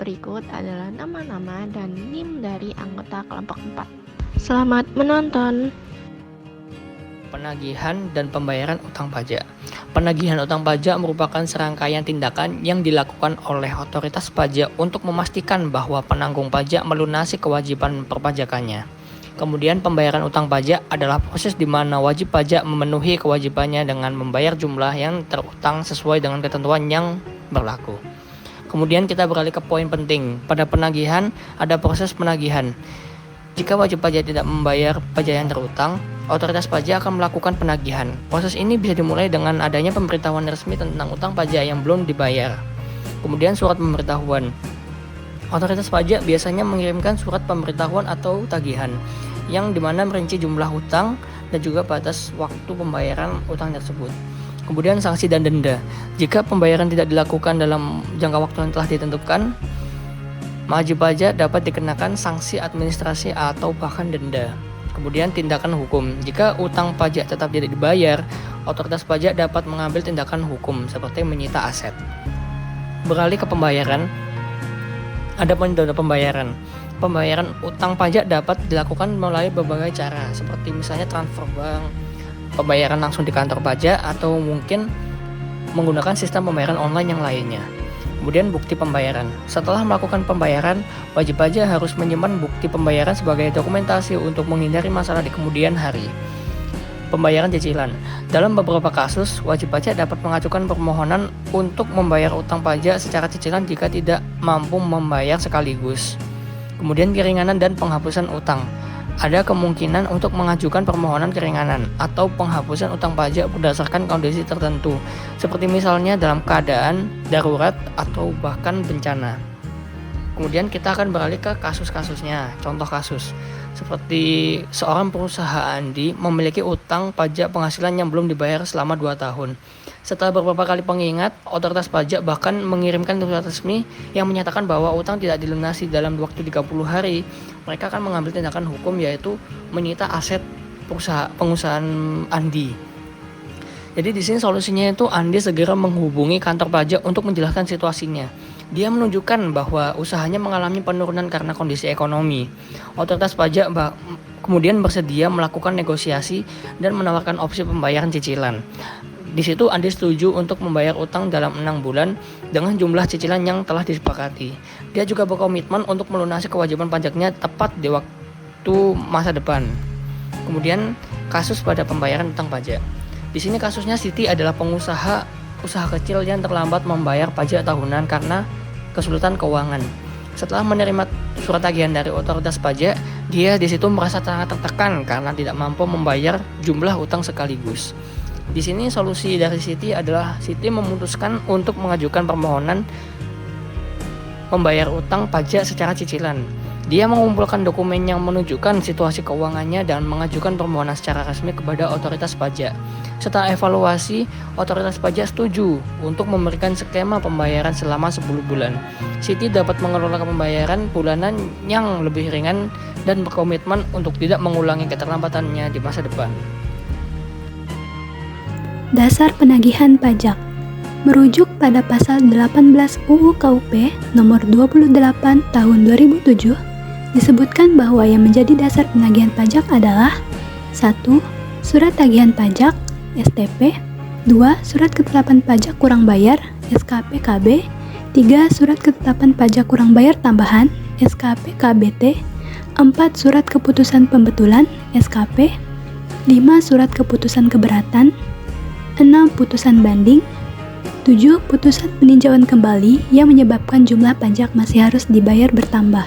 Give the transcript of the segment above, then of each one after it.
berikut adalah nama-nama dan NIM dari anggota kelompok 4. Selamat menonton. Penagihan dan pembayaran utang pajak. Penagihan utang pajak merupakan serangkaian tindakan yang dilakukan oleh otoritas pajak untuk memastikan bahwa penanggung pajak melunasi kewajiban perpajakannya. Kemudian pembayaran utang pajak adalah proses di mana wajib pajak memenuhi kewajibannya dengan membayar jumlah yang terutang sesuai dengan ketentuan yang berlaku. Kemudian kita beralih ke poin penting. Pada penagihan ada proses penagihan. Jika wajib pajak tidak membayar pajak yang terutang, otoritas pajak akan melakukan penagihan. Proses ini bisa dimulai dengan adanya pemberitahuan resmi tentang utang pajak yang belum dibayar. Kemudian surat pemberitahuan. Otoritas pajak biasanya mengirimkan surat pemberitahuan atau tagihan, yang dimana merinci jumlah utang dan juga batas waktu pembayaran utang tersebut. Kemudian sanksi dan denda. Jika pembayaran tidak dilakukan dalam jangka waktu yang telah ditentukan, wajib pajak dapat dikenakan sanksi administrasi atau bahkan denda. Kemudian tindakan hukum. Jika utang pajak tetap tidak dibayar, otoritas pajak dapat mengambil tindakan hukum seperti menyita aset. Beralih ke pembayaran. Ada metode pembayaran. Pembayaran utang pajak dapat dilakukan melalui berbagai cara, seperti misalnya transfer bank, pembayaran langsung di kantor pajak, atau mungkin menggunakan sistem pembayaran online yang lainnya. Kemudian bukti pembayaran. Setelah melakukan pembayaran, wajib pajak harus menyimpan bukti pembayaran sebagai dokumentasi untuk menghindari masalah di kemudian hari. Pembayaran cicilan. Dalam beberapa kasus, wajib pajak dapat mengajukan permohonan untuk membayar utang pajak secara cicilan jika tidak mampu membayar sekaligus. Kemudian keringanan dan penghapusan utang. Ada kemungkinan untuk mengajukan permohonan keringanan atau penghapusan utang pajak berdasarkan kondisi tertentu, seperti misalnya dalam keadaan darurat atau bahkan bencana. Kemudian kita akan beralih ke kasus-kasusnya. Contoh kasus, seperti seorang perusahaan Andi memiliki utang pajak penghasilan yang belum dibayar selama 2 tahun. Setelah beberapa kali pengingat, otoritas pajak bahkan mengirimkan surat resmi yang menyatakan bahwa utang tidak dilunasi dalam waktu 30 hari. Mereka akan mengambil tindakan hukum, yaitu menyita aset pengusahaan Andi. Jadi di sini solusinya itu Andi segera menghubungi kantor pajak untuk menjelaskan situasinya. Dia menunjukkan bahwa usahanya mengalami penurunan karena kondisi ekonomi. Otoritas pajak kemudian bersedia melakukan negosiasi dan menawarkan opsi pembayaran cicilan. Di situ Andi setuju untuk membayar utang dalam 6 bulan dengan jumlah cicilan yang telah disepakati. Dia juga berkomitmen untuk melunasi kewajiban pajaknya tepat di waktu masa depan. Kemudian kasus pada pembayaran utang pajak. Di sini kasusnya Siti adalah pengusaha usaha kecil yang terlambat membayar pajak tahunan karena kesulitan keuangan. Setelah menerima surat tagihan dari otoritas pajak, dia di situ merasa sangat tertekan karena tidak mampu membayar jumlah utang sekaligus. Di sini solusi dari Siti adalah Siti memutuskan untuk mengajukan permohonan membayar utang pajak secara cicilan. Dia mengumpulkan dokumen yang menunjukkan situasi keuangannya dan mengajukan permohonan secara resmi kepada otoritas pajak. Setelah evaluasi, otoritas pajak setuju untuk memberikan skema pembayaran selama 10 bulan. Siti dapat mengelola pembayaran bulanan yang lebih ringan dan berkomitmen untuk tidak mengulangi keterlambatannya di masa depan. Dasar penagihan pajak merujuk pada pasal 18 UU KUP nomor 28 tahun 2007 disebutkan bahwa yang menjadi dasar penagihan pajak adalah 1. Surat tagihan pajak STP, 2. Surat ketetapan pajak kurang bayar SKP KB, 3. Surat ketetapan pajak kurang bayar tambahan SKP KBT, 4. Surat keputusan pembetulan SKP, 5. Surat keputusan keberatan, 6. Putusan banding, 7. Putusan peninjauan kembali yang menyebabkan jumlah pajak masih harus dibayar bertambah.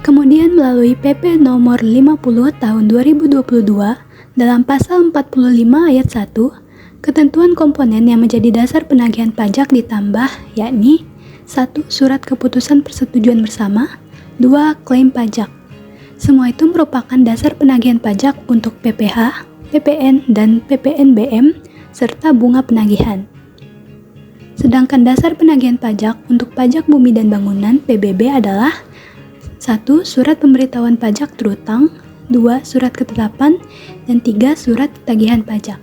Kemudian melalui PP nomor 50 tahun 2022 dalam pasal 45 ayat 1, ketentuan komponen yang menjadi dasar penagihan pajak ditambah, yakni 1. Surat keputusan persetujuan bersama, 2. Klaim pajak. Semua itu merupakan dasar penagihan pajak untuk PPh, PPN, dan PPNBM, serta bunga penagihan. Sedangkan dasar penagihan pajak untuk pajak bumi dan bangunan PBB adalah 1. Surat pemberitahuan pajak terutang, 2. Surat ketetapan, dan 3. Surat tagihan pajak.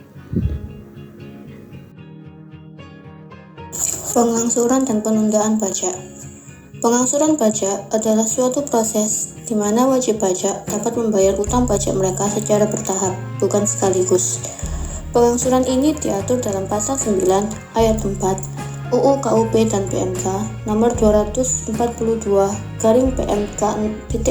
Pengangsuran dan penundaan pajak. Pengangsuran pajak adalah suatu proses di mana wajib pajak dapat membayar utang pajak mereka secara bertahap, bukan sekaligus. Pengangsuran ini diatur dalam pasal 9 ayat 4 UU KUP dan PMK nomor 242 garing PMK 03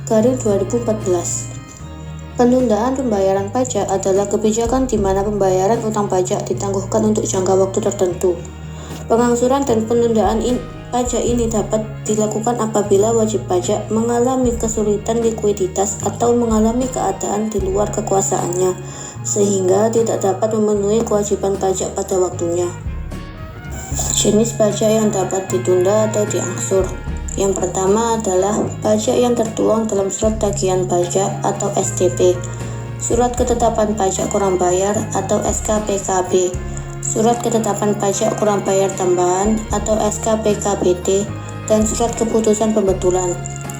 garing 2014. Penundaan pembayaran pajak adalah kebijakan di mana pembayaran utang pajak ditangguhkan untuk jangka waktu tertentu. Pengangsuran dan penundaan pajak ini dapat dilakukan apabila wajib pajak mengalami kesulitan likuiditas atau mengalami keadaan di luar kekuasaannya, sehingga tidak dapat memenuhi kewajiban pajak pada waktunya. Jenis pajak yang dapat ditunda atau diangsur. Yang pertama adalah pajak yang tertuang dalam surat tagihan pajak atau STP, surat ketetapan pajak kurang bayar atau SKPKB, surat ketetapan pajak kurang bayar tambahan atau SKPKBT, dan surat keputusan pembetulan,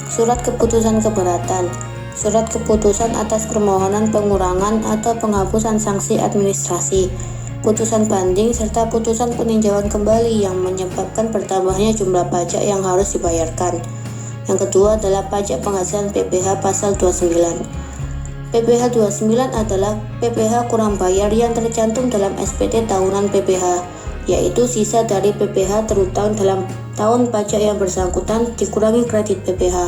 surat keputusan keberatan, surat keputusan atas permohonan pengurangan atau penghapusan sanksi administrasi, putusan banding, serta putusan peninjauan kembali yang menyebabkan bertambahnya jumlah pajak yang harus dibayarkan. Yang kedua adalah pajak penghasilan PPh pasal 29. PPh 29 adalah PPh kurang bayar yang tercantum dalam SPT tahunan PPh, yaitu sisa dari PPh terutang dalam tahun pajak yang bersangkutan dikurangi kredit PPh.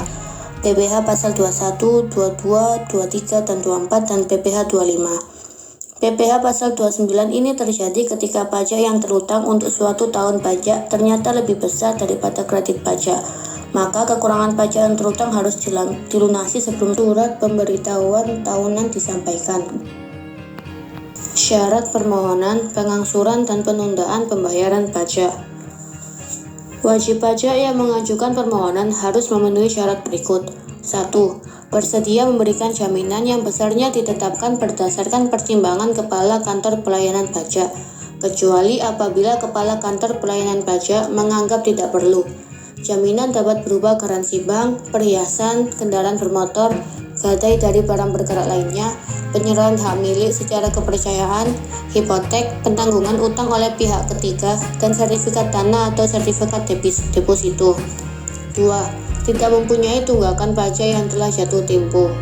PPh pasal 21, 22, 23, dan 24, dan PPh 25. PPh pasal 29 ini terjadi ketika pajak yang terutang untuk suatu tahun pajak ternyata lebih besar daripada kredit pajak. Maka kekurangan pajak yang terutang harus dilunasi sebelum surat pemberitahuan tahunan disampaikan. Syarat permohonan, pengangsuran, dan penundaan pembayaran pajak. Wajib pajak yang mengajukan permohonan harus memenuhi syarat berikut. 1. Bersedia memberikan jaminan yang besarnya ditetapkan berdasarkan pertimbangan Kepala Kantor Pelayanan Pajak, kecuali apabila Kepala Kantor Pelayanan Pajak menganggap tidak perlu. Jaminan dapat berupa garansi bank, perhiasan, kendaraan bermotor, gadai dari barang bergerak lainnya, penyerahan hak milik secara kepercayaan, hipotek, penanggungan utang oleh pihak ketiga, dan sertifikat tanah atau sertifikat deposito. 2. Tidak mempunyai tunggakan pajak yang telah jatuh tempo.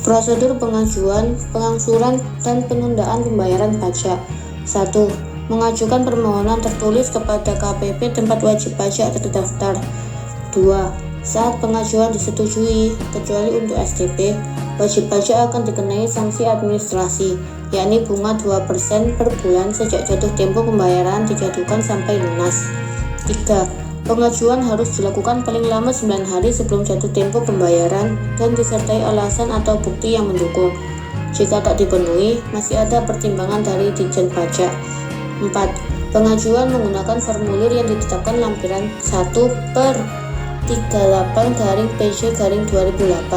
Prosedur pengajuan, pengangsuran, dan penundaan pembayaran pajak. 1. Mengajukan permohonan tertulis kepada KPP tempat wajib pajak terdaftar. 2. Saat pengajuan disetujui, kecuali untuk STP, wajib pajak akan dikenai sanksi administrasi, yakni bunga 2% per bulan sejak jatuh tempo pembayaran dijatuhkan sampai lunas. 3. Pengajuan harus dilakukan paling lama 9 hari sebelum jatuh tempo pembayaran dan disertai alasan atau bukti yang mendukung. Jika tak dipenuhi, masih ada pertimbangan dari Ditjen Pajak. 4. Pengajuan menggunakan formulir yang ditetapkan lampiran 1 per 38-PJ-2008.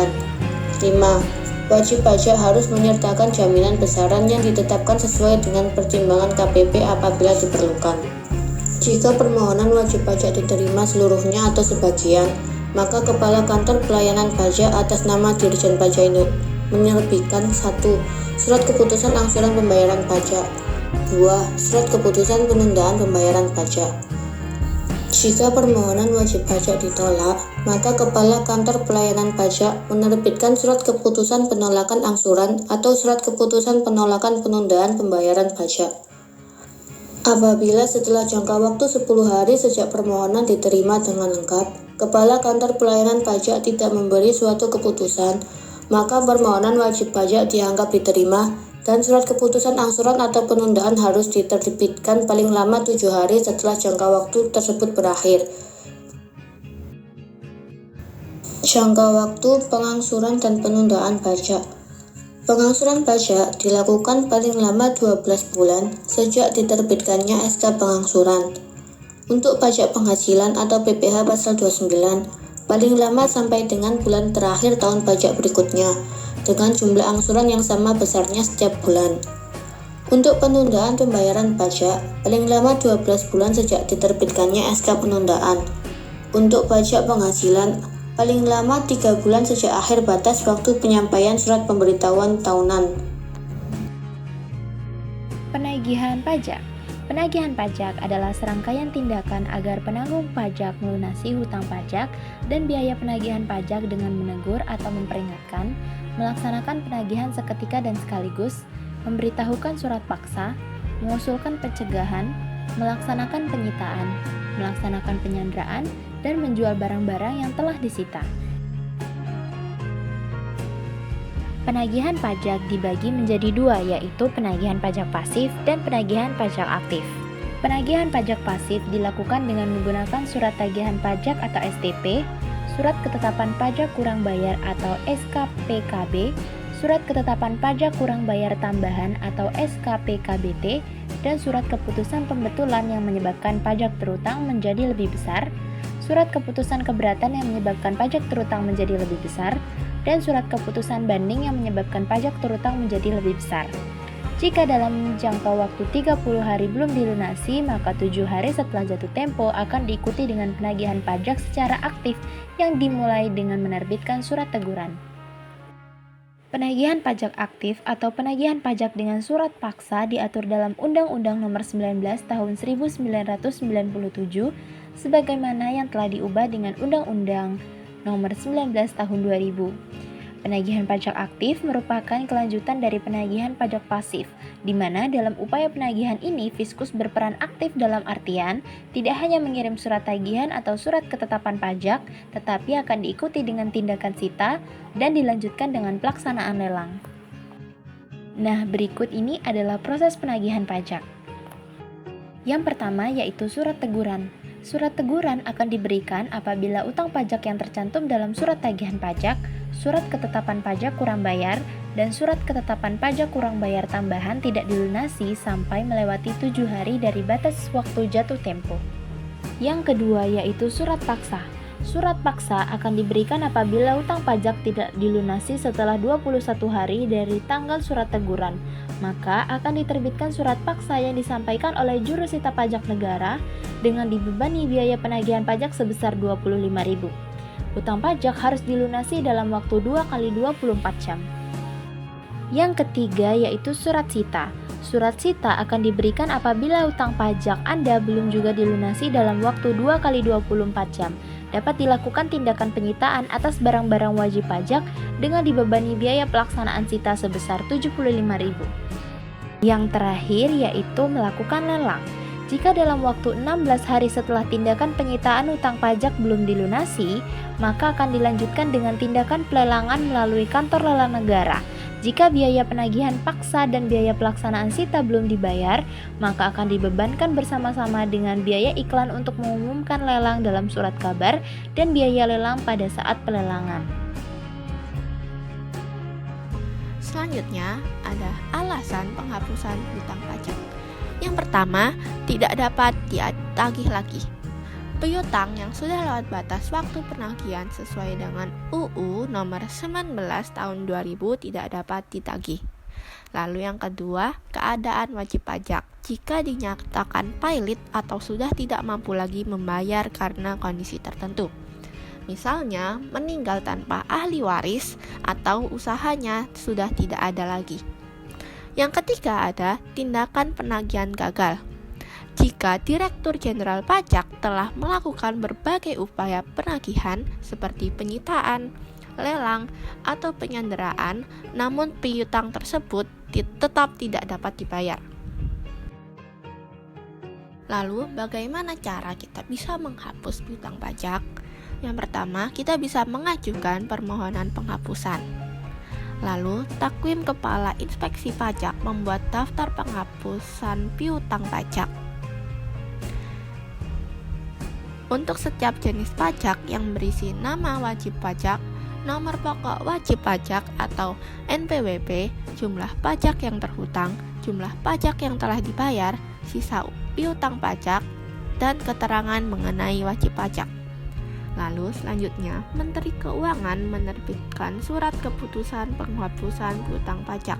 5. Wajib pajak harus menyertakan jaminan besaran yang ditetapkan sesuai dengan pertimbangan KPP apabila diperlukan. Jika permohonan wajib pajak diterima seluruhnya atau sebagian, maka Kepala Kantor Pelayanan Pajak atas nama Dirjen Pajak ini menerbitkan 1. Surat keputusan angsuran pembayaran pajak. 2. Surat keputusan penundaan pembayaran pajak. Jika permohonan wajib pajak ditolak, maka Kepala Kantor Pelayanan Pajak menerbitkan surat keputusan penolakan angsuran atau surat keputusan penolakan penundaan pembayaran pajak. Apabila setelah jangka waktu 10 hari sejak permohonan diterima dengan lengkap, Kepala Kantor Pelayanan Pajak tidak memberi suatu keputusan, maka permohonan wajib pajak dianggap diterima dan surat keputusan angsuran atau penundaan harus diterbitkan paling lama 7 hari setelah jangka waktu tersebut berakhir. Jangka waktu pengangsuran dan penundaan pajak. Pengangsuran pajak dilakukan paling lama 12 bulan sejak diterbitkannya SK pengangsuran. Untuk pajak penghasilan atau PPh pasal 29, paling lama sampai dengan bulan terakhir tahun pajak berikutnya, dengan jumlah angsuran yang sama besarnya setiap bulan. Untuk penundaan pembayaran pajak, paling lama 12 bulan sejak diterbitkannya SK penundaan. Untuk pajak penghasilan, paling lama 3 bulan sejak akhir batas waktu penyampaian surat pemberitahuan tahunan. Penagihan pajak. Penagihan pajak adalah serangkaian tindakan agar penanggung pajak melunasi hutang pajak dan biaya penagihan pajak dengan menegur atau memperingatkan, melaksanakan penagihan seketika dan sekaligus, memberitahukan surat paksa, mengusulkan pencegahan, melaksanakan penyitaan, melaksanakan penyanderaan, dan menjual barang-barang yang telah disita. Penagihan pajak dibagi menjadi dua, yaitu penagihan pajak pasif dan penagihan pajak aktif. Penagihan pajak pasif dilakukan dengan menggunakan surat tagihan pajak atau STP, surat ketetapan pajak kurang bayar atau SKPKB, surat ketetapan pajak kurang bayar tambahan atau SKPKBT, dan surat keputusan pembetulan yang menyebabkan pajak terutang menjadi lebih besar, surat keputusan keberatan yang menyebabkan pajak terutang menjadi lebih besar, dan surat keputusan banding yang menyebabkan pajak terutang menjadi lebih besar. Jika dalam jangka waktu 30 hari belum dilunasi, maka 7 hari setelah jatuh tempo akan diikuti dengan penagihan pajak secara aktif yang dimulai dengan menerbitkan surat teguran. Penagihan pajak aktif atau penagihan pajak dengan surat paksa diatur dalam Undang-Undang Nomor 19 Tahun 1997 sebagaimana yang telah diubah dengan Undang-Undang Nomor 19 Tahun 2000. Penagihan pajak aktif merupakan kelanjutan dari penagihan pajak pasif, di mana dalam upaya penagihan ini Fiskus berperan aktif dalam artian tidak hanya mengirim surat tagihan atau surat ketetapan pajak, tetapi akan diikuti dengan tindakan sita dan dilanjutkan dengan pelaksanaan lelang. Nah, berikut ini adalah proses penagihan pajak. Yang pertama yaitu surat teguran. Surat teguran akan diberikan apabila utang pajak yang tercantum dalam surat tagihan pajak, surat ketetapan pajak kurang bayar, dan surat ketetapan pajak kurang bayar tambahan tidak dilunasi sampai melewati 7 hari dari batas waktu jatuh tempo. Yang kedua yaitu surat paksa. Surat paksa akan diberikan apabila utang pajak tidak dilunasi setelah 21 hari dari tanggal surat teguran, maka akan diterbitkan surat paksa yang disampaikan oleh jurusita pajak negara dengan dibebani biaya penagihan pajak sebesar Rp25.000. Utang pajak harus dilunasi dalam waktu 2 kali 24 jam. Yang ketiga yaitu surat sita. Surat sita akan diberikan apabila utang pajak Anda belum juga dilunasi dalam waktu 2 kali 24 jam. Dapat dilakukan tindakan penyitaan atas barang-barang wajib pajak dengan dibebani biaya pelaksanaan sita sebesar Rp75.000. Yang terakhir yaitu melakukan lelang. Jika dalam waktu 16 hari setelah tindakan penyitaan utang pajak belum dilunasi, maka akan dilanjutkan dengan tindakan pelelangan melalui kantor lelang negara. Jika biaya penagihan paksa dan biaya pelaksanaan sita belum dibayar, maka akan dibebankan bersama-sama dengan biaya iklan untuk mengumumkan lelang dalam surat kabar dan biaya lelang pada saat pelelangan. Selanjutnya, ada alasan penghapusan hutang pajak. Yang pertama, tidak dapat ditagih lagi. Piutang yang sudah lewat batas waktu penagihan sesuai dengan UU nomor 19 tahun 2000 tidak dapat ditagih. Lalu yang kedua, keadaan wajib pajak. Jika dinyatakan pailit atau sudah tidak mampu lagi membayar karena kondisi tertentu. Misalnya, meninggal tanpa ahli waris atau usahanya sudah tidak ada lagi. Yang ketiga ada tindakan penagihan gagal. Jika Direktur Jenderal Pajak telah melakukan berbagai upaya penagihan seperti penyitaan, lelang, atau penyanderaan, namun piutang tersebut tetap tidak dapat dibayar. Lalu, bagaimana cara kita bisa menghapus piutang pajak? Yang pertama, kita bisa mengajukan permohonan penghapusan. Lalu, Takwim Kepala Inspeksi Pajak membuat daftar penghapusan piutang pajak. Untuk setiap jenis pajak yang berisi nama wajib pajak, nomor pokok wajib pajak atau NPWP, jumlah pajak yang terhutang, jumlah pajak yang telah dibayar, sisa piutang pajak, dan keterangan mengenai wajib pajak. Lalu selanjutnya, Menteri Keuangan menerbitkan surat keputusan penghapusan piutang pajak.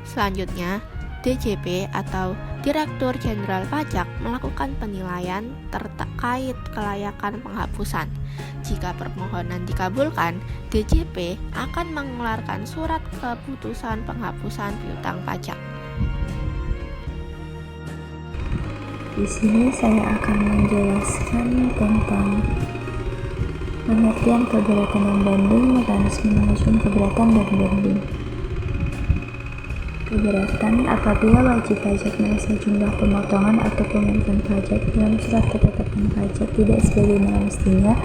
Selanjutnya, DJP atau Direktur Jenderal Pajak melakukan penilaian terkait kelayakan penghapusan. Jika permohonan dikabulkan, DJP akan mengeluarkan surat keputusan penghapusan piutang pajak. Di sini saya akan menjelaskan tentang pengertian keberatan dan banding, mekanisme mengajukan keberatan dan banding. Keberatan apabila wajib pajak merasa jumlah pemotongan atau pemungutan pajak dalam surat ketetapan pajak tidak sebagaimana mestinya,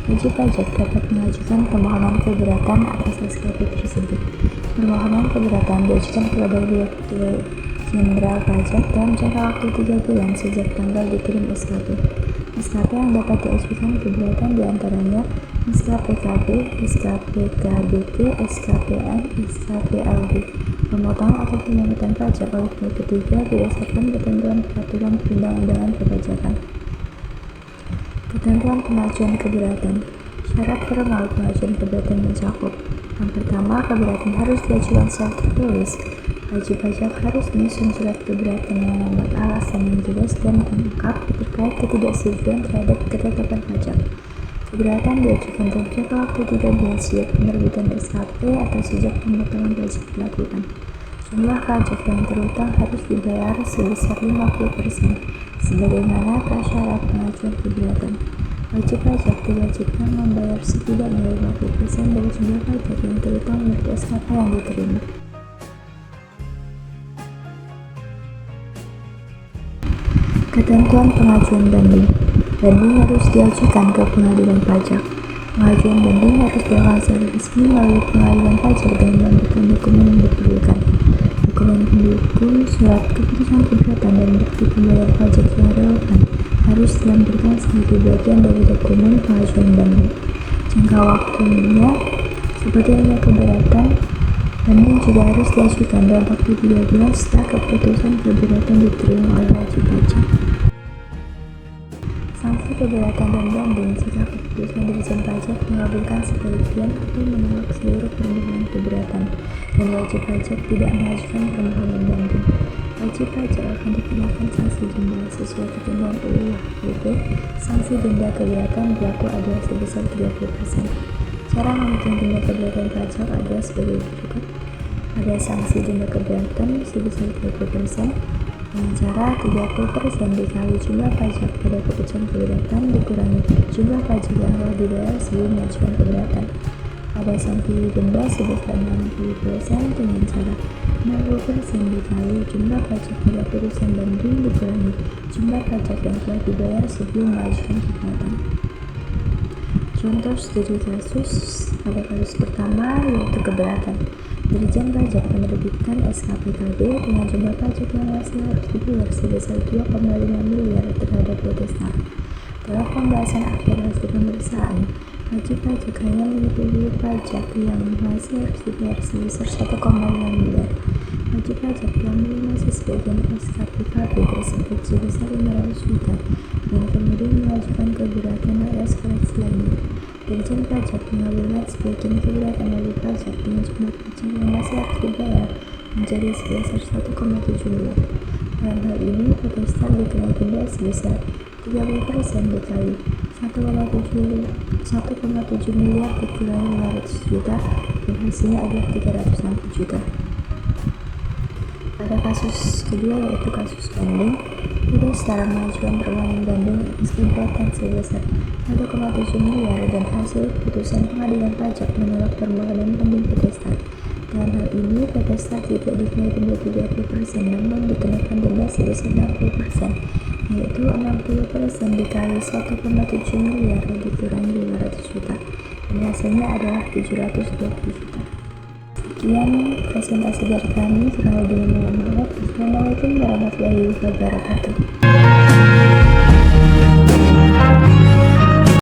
wajib pajak dapat mengajukan permohonan keberatan atas SKP tersebut. Permohonan keberatan diajukan kepada Direktur Jenderal Pajak dalam jangka waktu 3 bulan sejak tanggal dikirim SKP. SKP yang dapat diajukan keberatan diantaranya SKP KB, SKP KBT, SKPN, SKPLB. Pemotongan atau pemungutan pajak oleh pihak ketiga berdasarkan ketentuan peraturan perundang-undangan perpajakan. Ketentuan pengajuan keberatan. Syarat formal pengajuan keberatan mencakup: yang pertama, keberatan harus diajukan secara tertulis. Wajib pajak harus menyusun surat keberatan yang memuat alasan yang jelas dan lengkap terkait ketidaksetujuan terhadap ketetapan pajak. Keberatan diajukan dalam jangka waktu 3 bulan sejak penerbitan SKP atau sejak pemotongan pajak dilakukan. Jumlah pajak yang terutang harus dibayar sebesar 50%, sebagaimana prasyarat pengajuan keberatan. Wajib pajak diwajibkan membayar setidaknya 50% dari jumlah pajak yang terutang menurut SKP yang diterima. Ketentuan pengajuan banding. Banding harus diajukan ke pengadilan pajak. Pengajuan banding harus dilakukan secara resmi melalui pengadilan pajak dengan memberikan dokumen yang diperlukan. Dokumen pendukung surat keputusan keberatan dan bukti pembayar pajak yang relevan harus dilampirkan sebagai bagian dari dokumen pengajuan banding. Jangka waktunya seperti halnya keberatan, banding juga harus diajukan dalam waktu 3 bulan setelah keputusan keberatan diterima oleh wajib pajak. Sanksi keberatan dan banding jika keputusan Dirjen Pajak mengabulkan sebagian atau menolak seluruh permohonan keberatan dan wajib pajak tidak mengajukan permohonan banding. Wajib pajak akan dikenakan sanksi denda sesuai ketentuan UU HPP. Sanksi denda keberatan berlaku adalah sebesar 30%. Cara menghitung denda keberatan pajak adalah sebagai berikut. Ada sanksi denda keberatan sebesar 30%. Dengan cara 30% dikali jumlah pajak pada keputusan keberatan dikurangi jumlah pajak yang telah dibayar sebelum mengajukan keberatan. Ada sanksi denda sebesar 60% dengan cara 60% dikali jumlah pajak pada putusan banding dikurangi jumlah pajak yang telah dibayar sebelum mengajukan keberatan. Contoh studi kasus pada kasus pertama yaitu keberatan. Dirjen Pajak menerbitkan SKP KB dengan jumlah pajak yang masih harus dibayar sebesar 2,5 miliar terhadap protestan. Dalam pembahasan akhir hasil pemeriksaan, wajib pajak hanya menyetujui pajak yang masih harus dibayar sebesar 1,5 miliar. Wajib pajak telah melunasi sebagian SKP KB tersebut sebesar 500 juta dan kemudian mengajukan keberatan alias koreksi lainnya. Dirjen Pajak mengabulkan sebagian keberatan wajib pajak dengan jumlah pajak yang masih harus dibayar menjadi sebesar 1,7 miliar. Dalam hal ini, protestan dikenai denda sebesar 30% dikali 1,7 miliar dikurangi 500 juta dan hasilnya adalah 360 juta. Pada kasus kedua yaitu kasus banding, protestan mengajukan permohonan banding atas keberatan sebesar 1,7 miliar dan hasil putusan pengadilan pajak menolak permohonan banding protestan. Dalam hal ini, protestan tidak dikenai denda 30% namun dikenakan denda sebesar 60%, yaitu 60% dikali 1,7 miliar dikurangi 500 juta dan hasilnya adalah 720 juta. Sekian presentasi dari kami. Kurang lebihnya mohon maaf. Assalamualaikum warahmatullahi wabarakatuh.